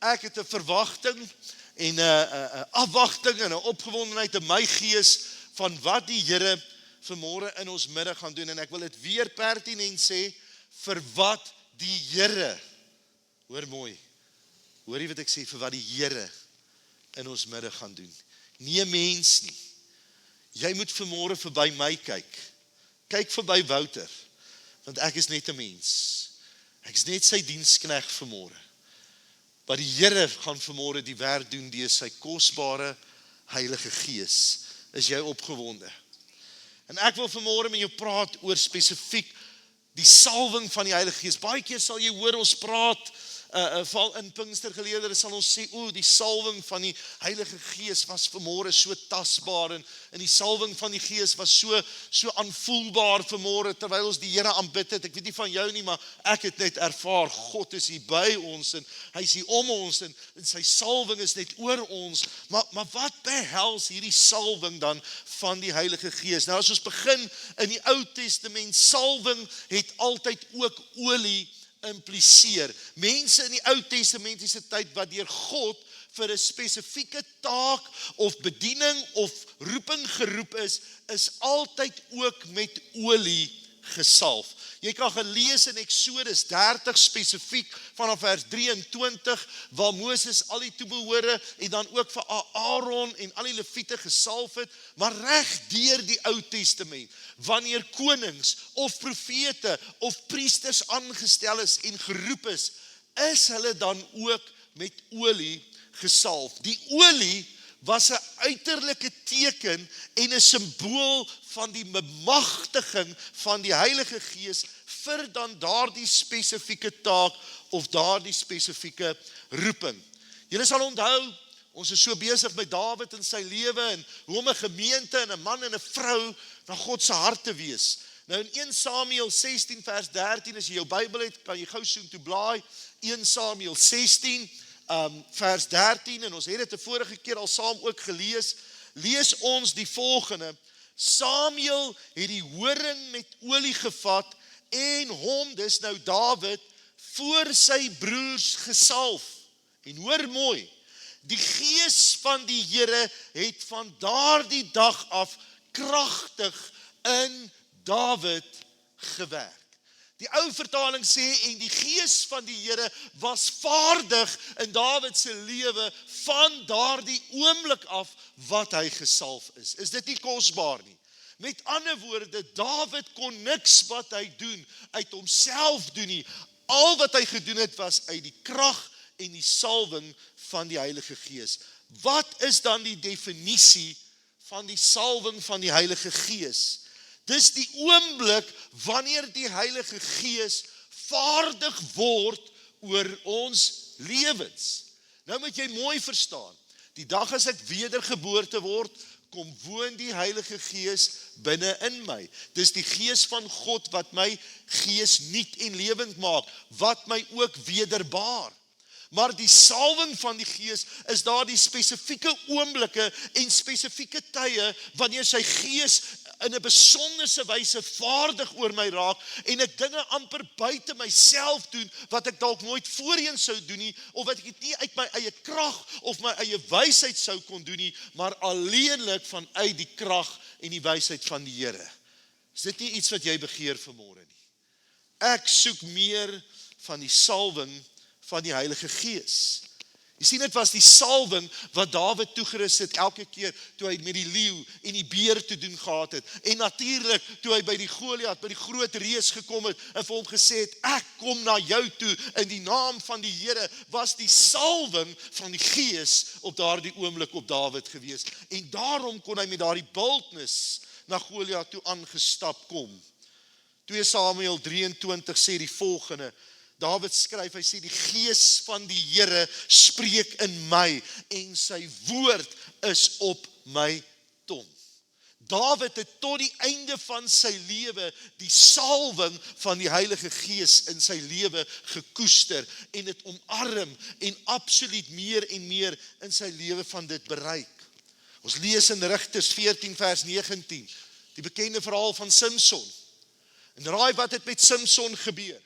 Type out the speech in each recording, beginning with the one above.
Ek het 'n verwagting en 'n afwagting en 'n opgewondenheid in my gees van wat die Here vanmôre in ons middag gaan doen. En ek wil dit weer pertinent sê, vir wat die Here, hoor mooi, hoor jy wat ek sê, vir wat die Here in ons middag gaan doen. Nie 'n mens nie. Jy moet vanmôre verby my kyk. Kyk verby Wouter, want ek is net 'n mens. Ek is net sy diensknegt vanmôre. Maar die Here gaan vanmôre die werk doen deur sy kosbare Heilige Gees. Is jy opgewonde? En ek wil vanmôre met jou praat oor spesifiek die salwing van die Heilige Gees. Baie keer sal jy hoor ons praat, val in Pinkstergeleerdere sal ons sê, die salwing van die Heilige Gees was vanmôre so tasbaar en die salwing van die Gees was so aanvoelbaar vanmôre terwyl ons die Here aanbid het. Ek weet nie van jou nie, maar ek het net ervaar God is hier by ons en hy is hier om ons en sy salwing is net oor ons. Maar wat behels hierdie salwing dan van die Heilige Gees? Nou as ons begin in die Ou Testament, salwing het altyd ook olie impliseer. Mense in die Ou Testamentiese tyd wat deur God vir 'n spesifieke taak of bediening of roeping geroep is altyd ook met olie gesalf. Jy kan gelees in Exodus 30 spesifiek vanaf vers 23 waar Moses al die toebehore en dan ook vir Aaron en al die Lewiete gesalf het, maar reg deur die Ou Testament, wanneer konings of profete of priesters aangestel is en geroep is hulle dan ook met olie gesalf. Die olie was 'n uiterlike teken en 'n simbool van die bemagtiging van die Heilige Gees vir dan daardie spesifieke taak of daardie spesifieke roeping. Julle sal onthou, ons is so besig met Dawid en sy lewe en hoe om 'n gemeente en 'n man en 'n vrou na God se hart te wees. Nou in 1 Samuel 16 vers 13, as jy jou Bybel het, kan jy gou soontoe blaai. 1 Samuel 16 vers 13, en ons het dit 'n vorige keer al saam ook gelees, lees ons die volgende: Samuel het die horing met olie gevat en hom, dis nou Dawid, voor sy broers gesalf. En hoor mooi, die Gees van die Here het van daardie dag af kragtig in Dawid gewerk. Die ou vertaling sê, en die Gees van die Here was vaardig in Dawid se lewe van daardie oomblik af wat hy gesalf is. Is dit nie kosbaar nie? Met ander woorde, Dawid kon niks wat hy doen uit homself doen nie. Al wat hy gedoen het was uit die krag en die salwing van die Heilige Gees. Wat is dan die definisie van die salwing van die Heilige Gees? Dis die oomblik wanneer die Heilige Gees vaardig word oor ons lewens. Nou moet jy mooi verstaan, die dag as ek wedergeboorte word, kom woon die Heilige Gees binne in my. Dis die Gees van God wat my gees nuut en lewend maak, wat my ook wederbaar. Maar die salwing van die Gees is daar die spesifieke oomblikke en spesifieke tye wanneer sy Gees in 'n besonderse wyse vaardig oor my raak en ek dinge amper buite myself doen wat ek dalk nooit voorheen sou doen nie, of wat ek dit nie uit my eie krag of my eie wysheid sou kon doen nie, maar alleenlik vanuit die krag en die wysheid van die Here. Is dit nie iets wat jy begeer vanmôre nie? Ek soek meer van die salwing van die Heilige Gees. Jy sien, dit was die salwing wat Dawid toegerus het elke keer toe hy met die leeu en die beer te doen gehad het. En natuurlik toe hy by die Goliat, by die groot reus gekom het en vir hom gesê het, ek kom na jou toe in die naam van die Here, was die salwing van die Gees op daardie oomblik op Dawid gewees. En daarom kon hy met daardie boldness na Goliat toe aangestap kom. 2 Samuel 23 sê die volgende: Dawid skryf, hy sê, die Gees van die Here spreek in my en sy woord is op my tong. Dawid het tot die einde van sy lewe die salwing van die Heilige Gees in sy lewe gekoester en het omarm en absoluut meer en meer in sy lewe van dit bereik. Ons lees in Rigters 14 vers 19, die bekende verhaal van Samson. En raai wat het met Samson gebeur?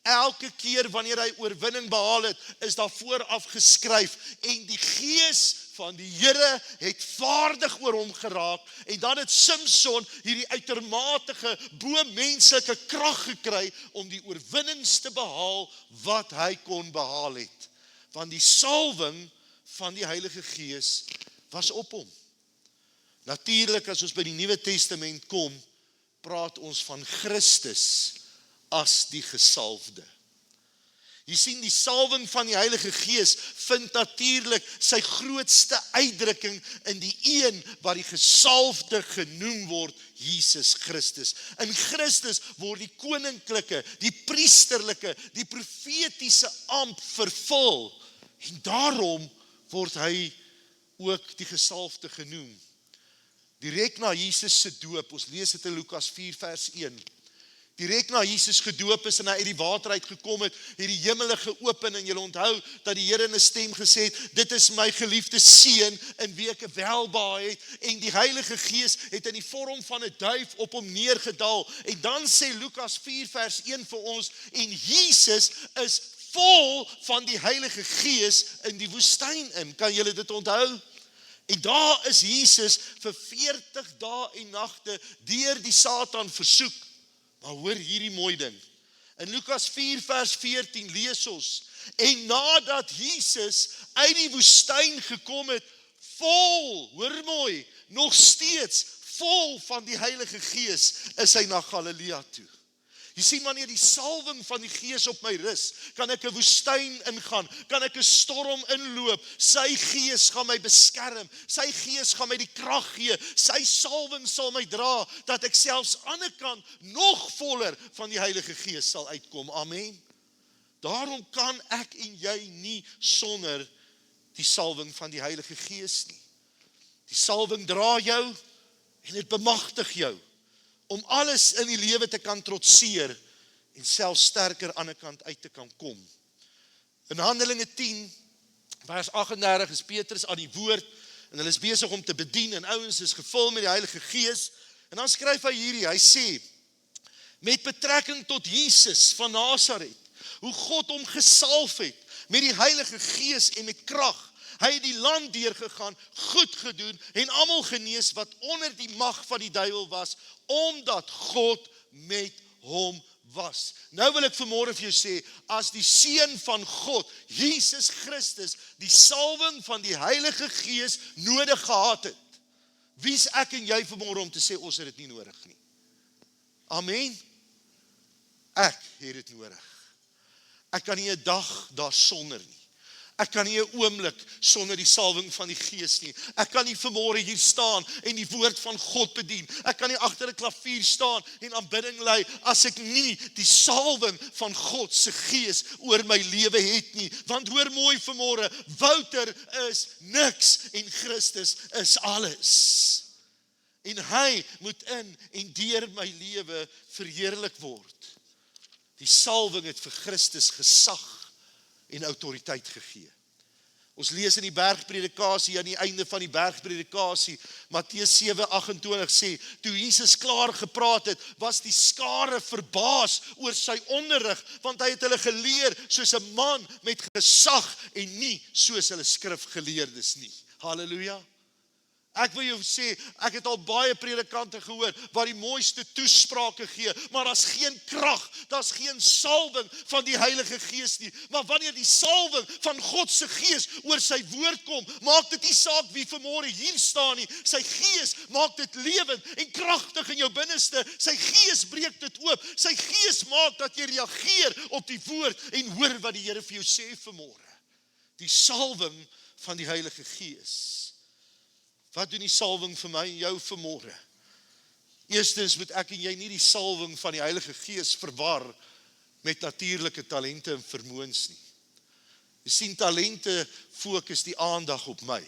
elke keer wanneer hy oorwinning behaal het, is daar vooraf geskryf, en die Gees van die Here het vaardig oor hom geraak, en dan het Samson hierdie uitermate bo-menslike krag gekry, om die oorwinnings te behaal, wat hy kon behaal het. Want die salwing van die Heilige Gees was op hom. Natuurlik, as ons by die Nuwe Testament kom, praat ons van Christus as die gesalfde. Jy sien, die salwing van die Heilige Gees vind natuurlik sy grootste uitdrukking in die een wat die gesalfde genoem word, Jesus Christus. In Christus word die koninklike, die priesterlike, die profetiese ampt vervul, en daarom word hy ook die gesalfde genoem. Direk na Jesus se doop, ons lees dit in Lukas 4 vers 1, direk na Jesus gedoop is en hy uit die water uitgekom het, het die hemele geopen, en julle onthou dat die Here in 'n stem gesê het, dit is my geliefde seun, in wie ek welbehae het, en die Heilige Gees het in die vorm van 'n duif op hom neergedaal, en dan sê Lukas 4 vers 1 vir ons, en Jesus is vol van die Heilige Gees in die woestyn in. Kan julle dit onthou? En daar is Jesus vir 40 dae en nagte deur die Satan versoek. Maar hoor hierdie mooi ding. In Lukas 4 vers 14 lees ons, en nadat Jesus uit die woestyn gekom het, vol, hoor mooi, nog steeds vol van die Heilige Gees, is hy na Galilea toe. Jy sien, wanneer die salwing van die Gees op my rus, kan ek 'n woestyn ingaan, kan ek 'n storm inloop, sy Gees gaan my beskerm, sy Gees gaan my die krag gee, sy salwing sal my dra, dat ek selfs aan die ander kant nog voller van die Heilige Gees sal uitkom, amen. Daarom kan ek en jy nie sonder die salwing van die Heilige Gees nie. Die salwing dra jou, en dit bemagtig jou, om alles in die lewe te kan trotseer, en selfs sterker aan die kant uit te kan kom. In Handelinge 10, vers 38 is Petrus aan die woord, en hulle is besig om te bedien, en ouens is gevul met die Heilige Gees, en dan skryf hy hierdie, hy sê, met betrekking tot Jesus van Nasaret, hoe God hom gesalf het, met die Heilige Gees en met krag, hy het die land deurgegaan, goed gedoen, en almal genees wat onder die mag van die duiwel was, omdat God met hom was. Nou wil ek vanmôre vir jou sê, as die Seun van God, Jesus Christus, die salwing van die Heilige Gees nodig gehad het, wie is ek en jy vanmôre om te sê, ons het dit nie nodig nie? Amen? Ek het dit nodig. Ek kan nie 'n dag daar sonder nie. Ek kan nie 'n oomblik sonder die salwing van die Gees nie. Ek kan nie vanmôre hier staan en die woord van God bedien. Ek kan nie agter 'n klavier staan en aanbidding lei as ek nie die salwing van God se Gees oor my lewe het nie. Want hoor mooi vanmôre, Wouter is niks en Christus is alles. En hy moet in en deur my lewe verheerlik word. Die salwing het vir Christus gesag en autoriteit gegee. Ons lees in die bergpredikasie, aan die einde van die bergpredikasie, Matteus 7:28 sê, toe Jesus klaar gepraat het, was die skare verbaas oor sy onderrig, want hy het hulle geleer soos 'n man met gesag en nie soos hulle skrifgeleerdes nie. Halleluja. Ek wil jou sê, ek het al baie predikante gehoor, wat die mooiste toesprake gee, maar daar's geen krag, daar's geen salwing van die Heilige Gees nie. Maar wanneer die salwing van God se Gees oor sy woord kom, maak dit nie saak wie vanmôre hier staan nie, sy Gees maak dit lewend en kragtig in jou binneste, sy Gees breek dit oop, sy Gees maak dat jy reageer op die woord en hoor wat die Here vir jou sê vanmôre. Die salwing van die Heilige Gees. Wat doen die salwing vir my en jou vanmôre? Eerstens moet ek en jy nie die salwing van die Heilige Gees verwar met natuurlike talente en vermoëns nie. Jy sien, talente fokus die aandag op my.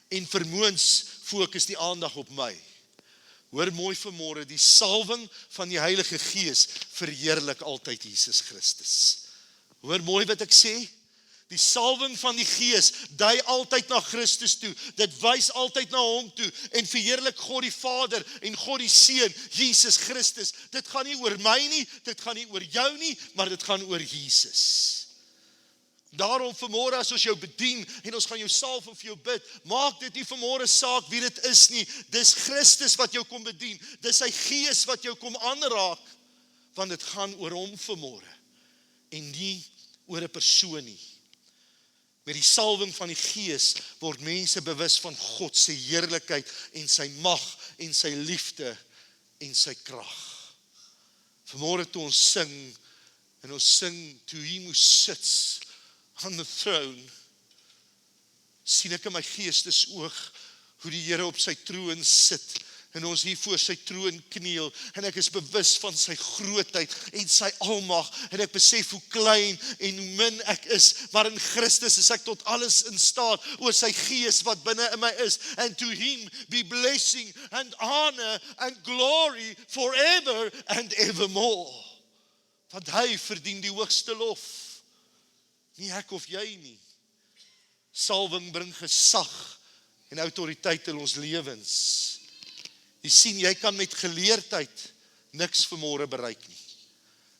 En vermoëns fokus die aandag op my. Hoor mooi vanmôre, die salwing van die Heilige Gees verheerlik altyd Jesus Christus. Hoor mooi wat ek sê? Die salwing van die Gees dui altyd na Christus toe. Dit wys altyd na hom toe en verheerlik God die Vader en God die Seun, Jesus Christus. Dit gaan nie oor my nie, dit gaan nie oor jou nie, maar dit gaan oor Jesus. Daarom vanmôre as ons jou bedien en ons gaan jou salf en vir jou bid, maak dit nie vanmôre saak wie dit is nie. Dis Christus wat jou kom bedien. Dis sy Gees wat jou kom aanraak, want dit gaan oor hom vanmôre en nie oor 'n persoon nie. Met die salwing van die Gees word mense bewus van God se heerlikheid en sy mag en sy liefde en sy krag. Vanmôre toe ons sing, en ons sing to him who sits on the throne, sien ek in my geestesoog hoe die Here op sy troon sit en ons hier voor sy troon kniel en ek is bewus van sy grootheid en sy almag en ek besef hoe klein en hoe min ek is, maar in Christus is ek tot alles in staat oor sy Gees wat binne in my is. And to him be blessing and honor and glory forever and evermore. Want hy verdien die hoogste lof. Nie ek of jy nie. Salwing bring gesag en autoriteit in ons lewens. Jy sien, jy kan met geleerdheid niks vanmôre bereik nie.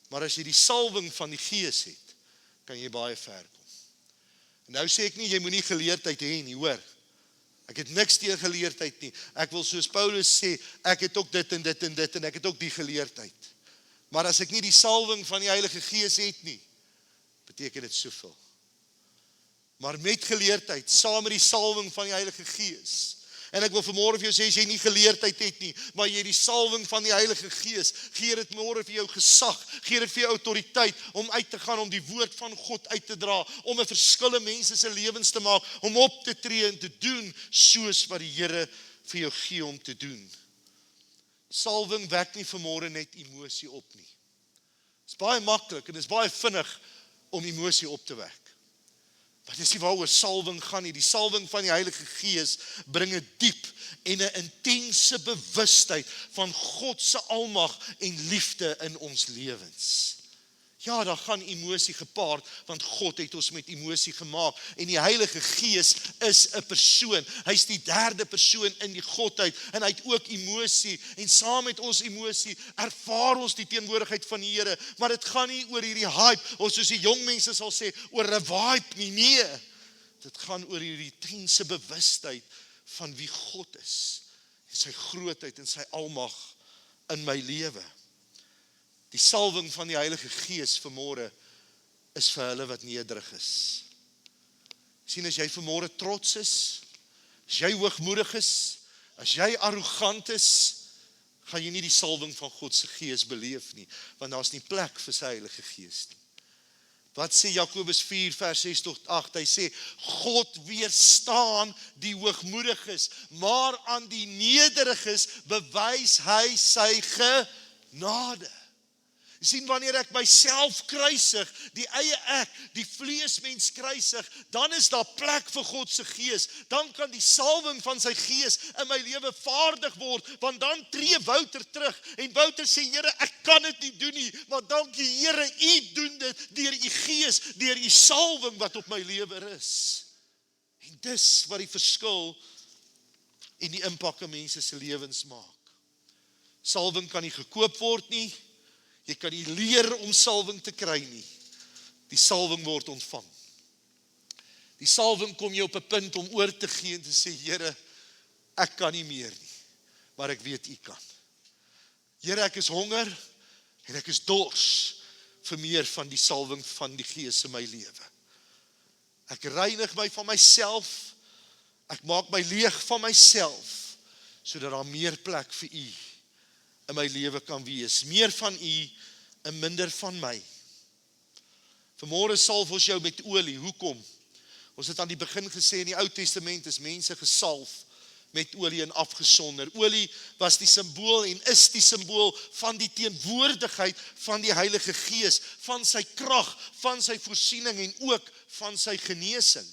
Maar as jy die salwing van die Gees het, kan jy baie ver kom. En nou sê ek nie, jy moenie geleerdheid hê nie, hoor. Ek het niks teen geleerdheid nie. Ek wil soos Paulus sê, ek het ook dit en dit en dit en ek het ook die geleerdheid. Maar as ek nie die salwing van die Heilige Gees het nie, beteken dit soveel. Maar met geleerdheid, saam met die salwing van die Heilige Gees, en ek wil vanmôre vir jou sê, as jy nie geleerdheid het nie, maar jy die salwing van die Heilige Gees, gee dit môre vir jou gesag, gee dit vir jou autoriteit, om uit te gaan, om die woord van God uit te dra, om 'n verskil in mense se lewens te maak, om op te tree en te doen, soos wat die Here vir jou gee om te doen. Salwing wek nie vanmôre net emosie op nie. Dit is baie maklik en dit is baie vinnig om emosie op te wek. Maar dis nie waaroor salwing gaan nie. Die salwing van die Heilige Gees bring 'n diep en 'n intense bewustheid van God se almag en liefde in ons lewens. Ja, daar gaan emosie gepaard, want God het ons met emosie gemaak. En die Heilige Gees is 'n persoon. Hy's die derde persoon in die Godheid en hy het ook emosie. En saam met ons emosie ervaar ons die teenwoordigheid van die Here. Maar dit gaan nie oor hierdie hype, of soos die jong mense sal sê, oor 'n vibe nie. Nee, dit gaan oor hierdie intense bewustheid van wie God is. En sy grootheid en sy almag in my lewe. Die salwing van die Heilige Gees vanmôre is vir hulle wat nederig is. Sien, as jy vanmôre trots is, as jy hoogmoedig is, as jy arrogant is, gaan jy nie die salwing van God se Gees beleef nie, want daar's nie plek vir sy Heilige Gees nie. Wat sê Jakobus 4 vers 6 tot 8? Hy sê, God weerstaan die hoogmoediges, maar aan die nederiges bewys hy sy genade. Jy sien, wanneer ek myself kruisig, die eie ek, die vleesmens kruisig, dan is daar plek vir God se Gees. Dan kan die salwing van sy Gees in my lewe vaardig word, want dan tree Wouter terug. En Wouter sê, Here, ek kan dit nie doen nie, maar dankie Here, U doen dit deur U Gees, deur U salwing wat op my lewe is. En dis wat die verskil en die impak in mense se lewens maak. Salwing kan nie gekoop word nie. Jy kan nie leer om salwing te kry nie. Die salwing word ontvang. Die salwing kom jy op 'n punt om oor te gee en te sê, Here, ek kan nie meer nie, maar ek weet U kan. Here, ek is honger en ek is dors vir meer van die salwing van die Gees in my lewe. Ek reinig my van myself, ek maak my leeg van myself, sodat daar meer plek vir U in my lewe kan wees. Meer van U en minder van my. Vanmôre salf ons jou met olie. Hoekom? Ons het aan die begin gesê, in die Ou Testament is mense gesalf met olie en afgesonder. Olie was die simbool en is die simbool van die teenwoordigheid van die Heilige Gees, van sy krag, van sy voorsiening en ook van sy genesing.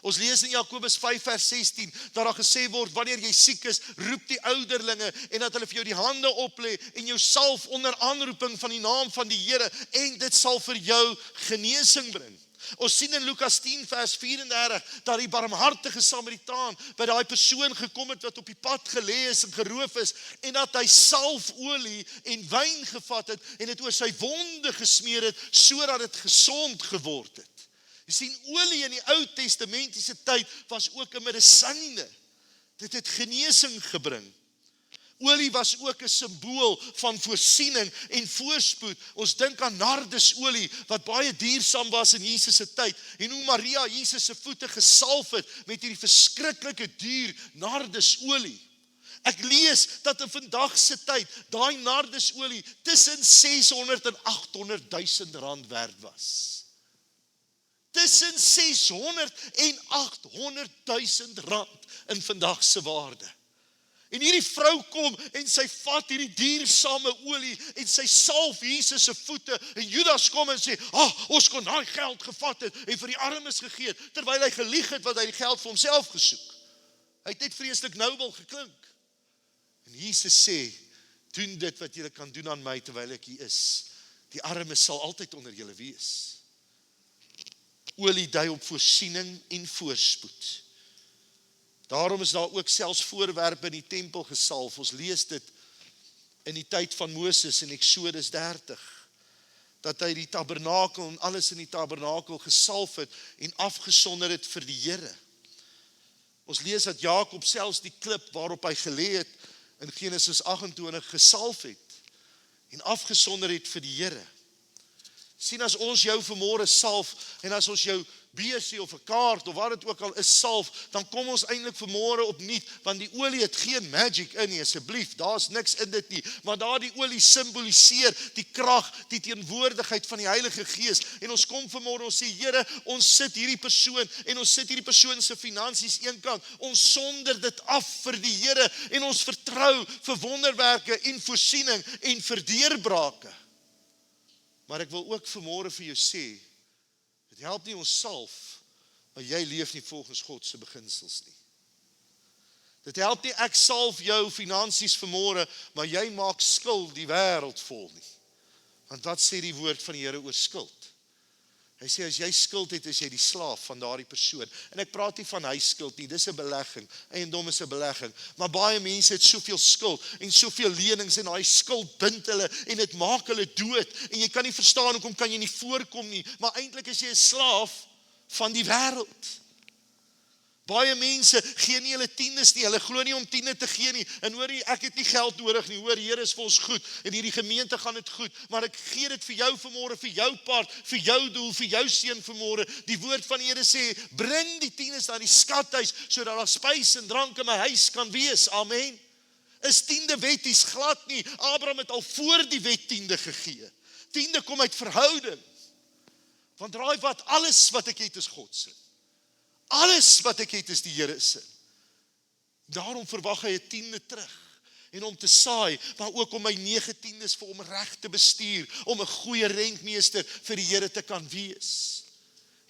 Ons lees in Jakobus 5 vers 16, dat daar gesê word, wanneer jy siek is, roep die ouderlinge, en dat hulle vir jou die hande oplê, en jou salf onder aanroeping van die naam van die Here, en dit sal vir jou genesing bring. Ons sien in Lukas 10 vers 34, dat die barmhartige Samaritaan by daai persoon gekom het wat op die pad gelê is en geroof is, en dat hy salfolie en wyn gevat het, en dit oor sy wonde gesmeer het, sodat dit gesond geword het. Jy sien, olie in die Ou Testamentiese tyd was ook 'n medisyne. Dit het genesing gebring. Olie was ook 'n simbool van voorsiening en voorspoed. Ons dink aan nardesolie, wat baie duursaam was in Jesus se tyd, en hoe Maria Jesus se voete gesalf het met hierdie verskriklike duur nardesolie. Ek lees dat in vandag se tyd, daai nardesolie tussen 600 en 800.000 rand werd was. Tussen 600 en 800.000 rand in vandag se waarde. En hierdie vrou kom en sy vat hierdie duursame olie en sy salf Jesus se voete, en Judas kom en sê, ons kon daai geld gevat het en vir die armes gegee het, terwyl hy gelieg het wat hy die geld vir homself gesoek. Hy het net vreeslik nobel geklink. En Jesus sê, doen dit wat julle kan doen aan my terwyl ek hier is. Die armes sal altyd onder julle wees. Olie dui op voorsiening en voorspoed. Daarom is daar ook selfs voorwerpe in die tempel gesalf. Ons lees dit in die tyd van Moses in Eksodus 30, dat hy die tabernakel en alles in die tabernakel gesalf het en afgesonder het vir die Here. Ons lees dat Jakob selfs die klip waarop hy gelê het in Genesis 28 gesalf het en afgesonder het vir die Here. Sien, as ons jou vanmôre salf, en as ons jou besie of 'n kaart of wat dit ook al is salf, dan kom ons eintlik vanmôre opnuut, want die olie het geen magic in nie, asseblief, daar's niks in dit nie, maar daardie olie simboliseer die krag, die teenwoordigheid van die Heilige Gees, en ons kom vanmôre, ons sê, Here, ons sit hierdie persoon, en ons sit hierdie persoon se finansies eenkant, ons sonder dit af vir die Here, en ons vertrou vir wonderwerke en voorsiening en vir deurbrake. Maar ek wil ook vanmôre vir jou sê, dit help nie ons salf, maar jy leef nie volgens God se beginsels nie. Dit help nie ek salf jou finansies vanmôre, maar jy maak skuld die wêreld vol nie. Want wat sê die woord van die Here oor skuld? Hy sê, as jy skuld het, is jy die slaaf van daardie persoon. En ek praat nie van huisskuld nie, dis 'n belegging. Eiendom is 'n belegging. Maar baie mense het soveel skuld en soveel lenings, en daai skuld bind hulle en dit maak hulle dood. En jy kan nie verstaan hoekom kan jy nie voorkom nie, maar eintlik is jy 'n slaaf van die wêreld. Baie mense gee nie hulle tiendes nie, hulle glo nie om tiende te gee nie, en hoor jy, ek het nie geld nodig nie, hoor, Here is vir ons goed, en hierdie gemeente gaan dit goed, maar ek gee dit vir jou vanmôre, vir jou part, vir jou doel, vir jou seun vanmôre. Die woord van die Here sê, bring die tiendes na die skathuis, sodat daar spys en drank in my huis kan wees, amen. Is tiende wetties glad nie, Abraham het al voor die wet tiende gegee. Tiende kom uit verhouding, want raai wat, alles wat ek het is God se. Alles wat ek het is die Here se. Daarom verwag hy 'n tiende terug. En om te saai, maar ook om my 9 tiendes vir hom reg te bestuur, om 'n goeie rentmeester vir die Here te kan wees.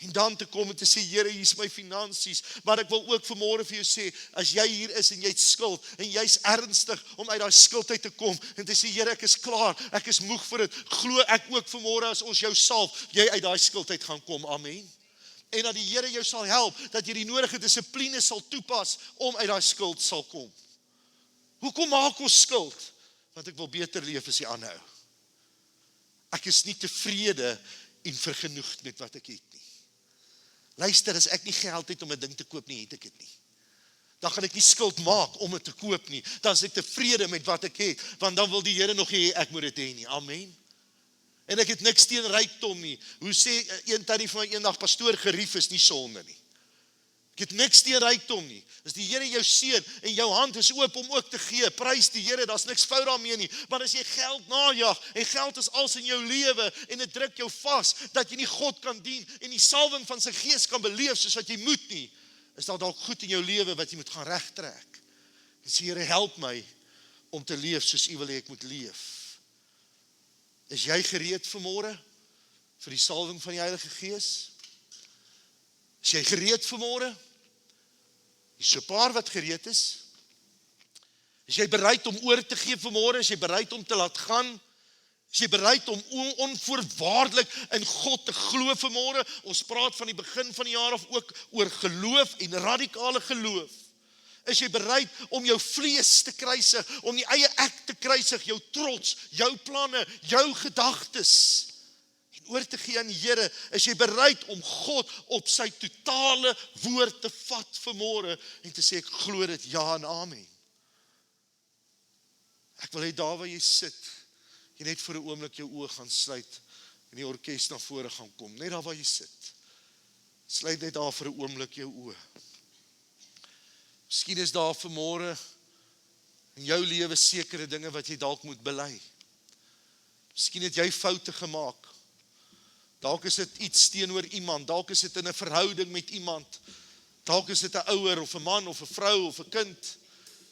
En dan te kom en te sê, Here, hier is my finansies, maar ek wil ook vanmôre vir jou sê, as jy hier is en jy het skuld, en jy's ernstig om uit daai skuld uit te kom, en te sê, Here, ek is klaar, ek is moeg vir dit, glo ek ook vanmôre as ons jou salf, jy uit daai skuld uit gaan kom, amen. En dat die Here jou sal help, dat jy die nodige dissipline sal toepas, om uit daai skuld sal kom. Hoekom maak ons skuld? Want ek wil beter leef as die ander ou. Ek is nie tevrede en vergenoegd met wat ek het nie. Luister, as ek nie geld het om 'n ding te koop nie, het ek dit nie. Dan gaan ek nie skuld maak om dit te koop nie. Dan is ek tevrede met wat ek het, want dan wil die Here nog hê ek moet dit hê nie. Amen. En ek het niks teen rykdom nie. Hoe sê een tannie van my eendag, pastoor, gerief is nie sonde nie. Ek het niks teen rykdom nie. As die Here jou seën en jou hand is oop om ook te gee, prys die Here, daar's niks fout daarmee nie. Maar as jy geld najag en geld is als in jou lewe en dit druk jou vas dat jy nie God kan dien en die salwing van sy Gees kan beleef soos wat jy moet nie, is daar dalk goed in jou lewe wat jy moet gaan regtrek. En sê, Here, help my om te leef soos U wil hê ek moet leef. Is jy gereed vanmôre vir die salwing van die Heilige Gees? Is jy gereed vanmôre? Is so 'n paar wat gereed is? Is jy bereid om oor te gee vanmôre? Is jy bereid om te laat gaan? Is jy bereid om onvoorwaardelik in God te glo vanmôre? Ons praat van die begin van die jaar af ook oor geloof en radikale geloof. Is jy bereid om jou vlees te kruisig, om die eie ek te kruisig, jou trots, jou planne, jou gedagtes en oor te gee aan die Here? Is jy bereid om God op sy totale woord te vat vanmôre en te sê ek glo dit, ja en amen. Ek wil hê daar waar jy sit, jy net vir 'n oomblik jou oë gaan sluit en die orkes na vore gaan kom, net daar waar jy sit. Sluit net daar vir 'n oomblik jou oë. Miskien is daar vanmôre in jou lewe sekere dinge wat jy dalk moet bely. Miskien het jy foute gemaak. Dalk is dit iets teenoor iemand, dalk is dit in 'n verhouding met iemand. Dalk is dit 'n ouer of 'n man of 'n vrou of 'n kind.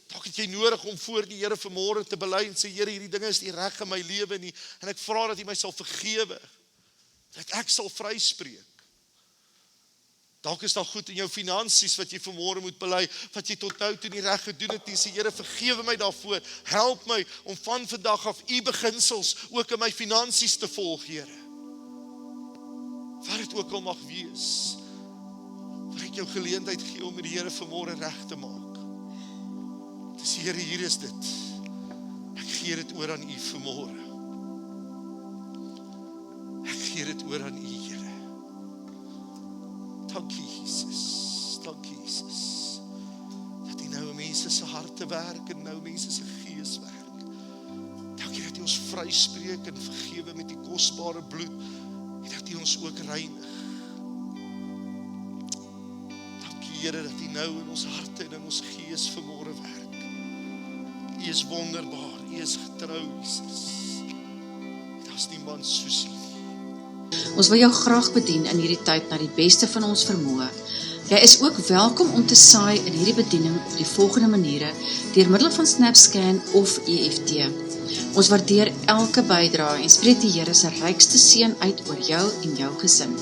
Dalk het jy nodig om voor die Here vanmôre te bely en sê, Here, hierdie dinge is nie reg in my lewe nie en ek vra dat U my sal vergewe, dat ek sal vryspreek. Dalk is daar goed in jou finansies wat jy vanmôre moet bely, wat jy tot nou toe nie reg gedoen het nie. Sê, Here, vergewe my daarvoor. Help my om van vandag af U beginsels ook in my finansies te volg, Here. Wat dit ook al mag wees, wil ek jou geleentheid gee om met die Here vanmôre reg te maak. Dis, Here, hier is dit. Ek gee dit oor aan U vanmôre. Ek gee dit oor aan U, Here. Dankie, Jesus. Dankie, Jesus. Dat U nou mense se harte werk en nou mense se gees werk. Dankie dat U ons vryspreek en vergewe met die kosbare bloed en dat U ons ook reinig. Dankie, Here, dat U nou in ons harte en in ons gees vanmôre werk. U is wonderbaar, U is getrou, Jesus. Daar's niemand soos U. Ons wil jou graag bedien in hierdie tyd na die beste van ons vermoë. Jy is ook welkom om te saai in hierdie bediening op die volgende maniere, deur middel van SnapScan of EFT. Ons waardeer elke bydrae en spreek die Here se rykste seën uit oor jou en jou gesin.